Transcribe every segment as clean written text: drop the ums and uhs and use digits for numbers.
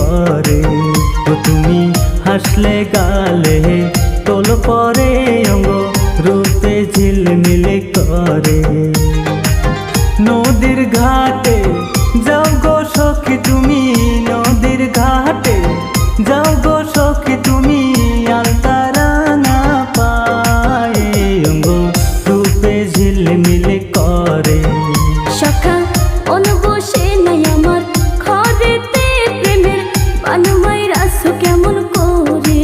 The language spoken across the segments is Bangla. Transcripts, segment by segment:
করে। ও তুমি হাসলে গালে তোল পরে অঙ্গ রূপে ঝিলমিল করে। নদীর ঘাটে যাও গো সখী তুমি, নদীর ঘাটে যাও গো সখী তুমি, আলতা রাঙা পায়ে অঙ্গ রূপে ঝিলমিল করে। সখা অন বসে নাই আমার ঘরেতে প্রেমের বানুমাই রাস কেমন করে।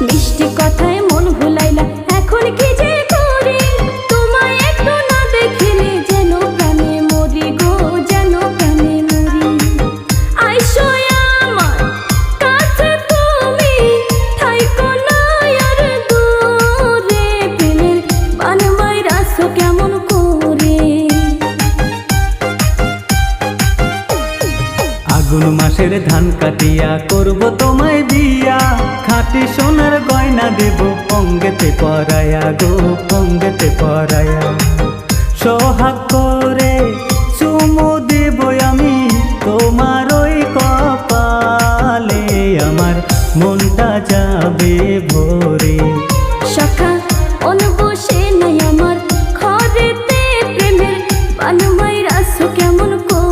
মিষ্টি কথায় মন ভুলাইলা এখন কি যে করি, তোমায় একটু না দেখিলে যেন প্রাণে মরি গো, যেন প্রাণে মরি। আইসো আমার কাছে তুমি, থাইকো না আর দূরে, প্রেমের বানুমাই রাস কেমন করে। আগুন মাসের ধান কাটিয়া করব তোমায় বিয়া, খাঁটি সোনার গয়না দেব অঙ্গেতে পরায়া গো, অঙ্গেতে পরায়া। সোহাগ করে চুমু দেব আমি তোমার ওই কপালে, আমার মনটা যাবে ভরে। সখা অন বসে নাই আমার ঘরেতে প্রেমের বানুমাই রাস কেমন করে।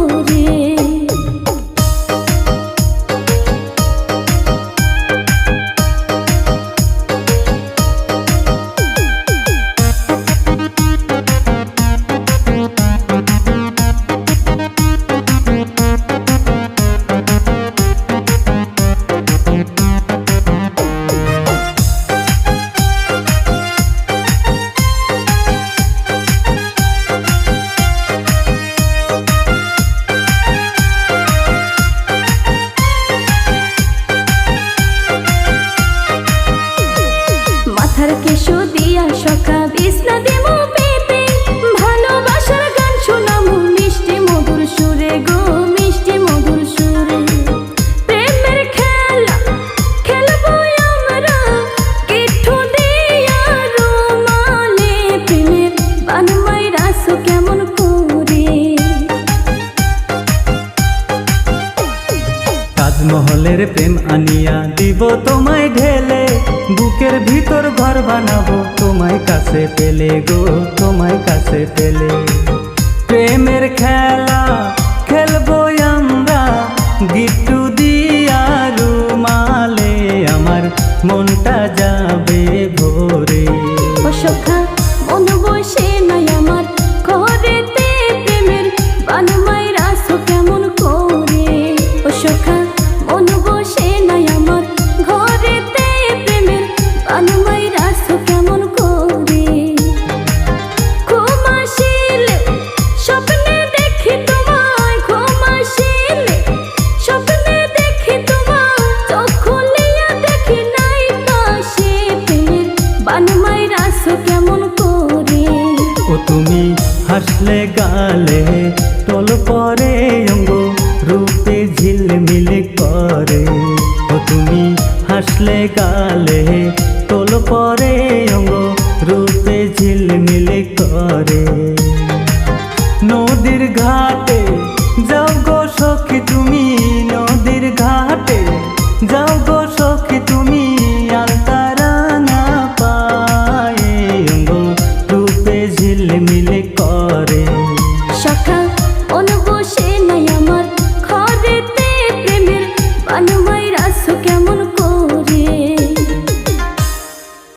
মাথার কেশো দিয়া সখা বিছনা দেবো পেতে, ভালোবাসার গান শোনামু মিষ্টি মধুর সুরে গো, মিষ্টি মধুর সুরে। প্রেমের খেলা খেলবো আমরা কিঠু দিয়া রুমালে, প্রেমের বানুমাই রাস কেমন করে। তাজমহলের প্রেম আনিয়া দিব তোমায় ঢেলে, বুকের ভিতর ঘর বানাবো তোমায় কাছে পেলে গো, তোমায় কাছে পেলে। প্রেমের খেলা খেলবো আমরা গিট্টু দিয়া রুমালে, আমার মনটা যাবে ভরে। ও সখা মন বসে নাই আমার ঘরেতে প্রেমের বানুমাই রাস কেমন করে। ও সখা মন বসে নাই আমার ঘরেতে প্রেমের বানুমাই রাস কেমন করে। ঘুম আসিলে স্বপ্নে দেখি তোমায়, ঘুম আসিলে স্বপ্নে দেখি তোমায়, চোখ খুলিয়া দেখি নাই পাশে, প্রেমের বানুমাই রাস কেমন করে। ও তুমি হাসলে গালে তোল পরে অঙ্গ রূপে ঝিলমিল করে। ও তুমি হাসলে গালে তোল পরে অঙ্গ রূপে ঝিলমিল করে। নদীর ঘাটে যাও গো সখী তুমি, নদীর ঘাটে যাও গো সখী তুমি, আলতা রাঙা পায়ে অঙ্গ রূপে ঝিলমিল করে।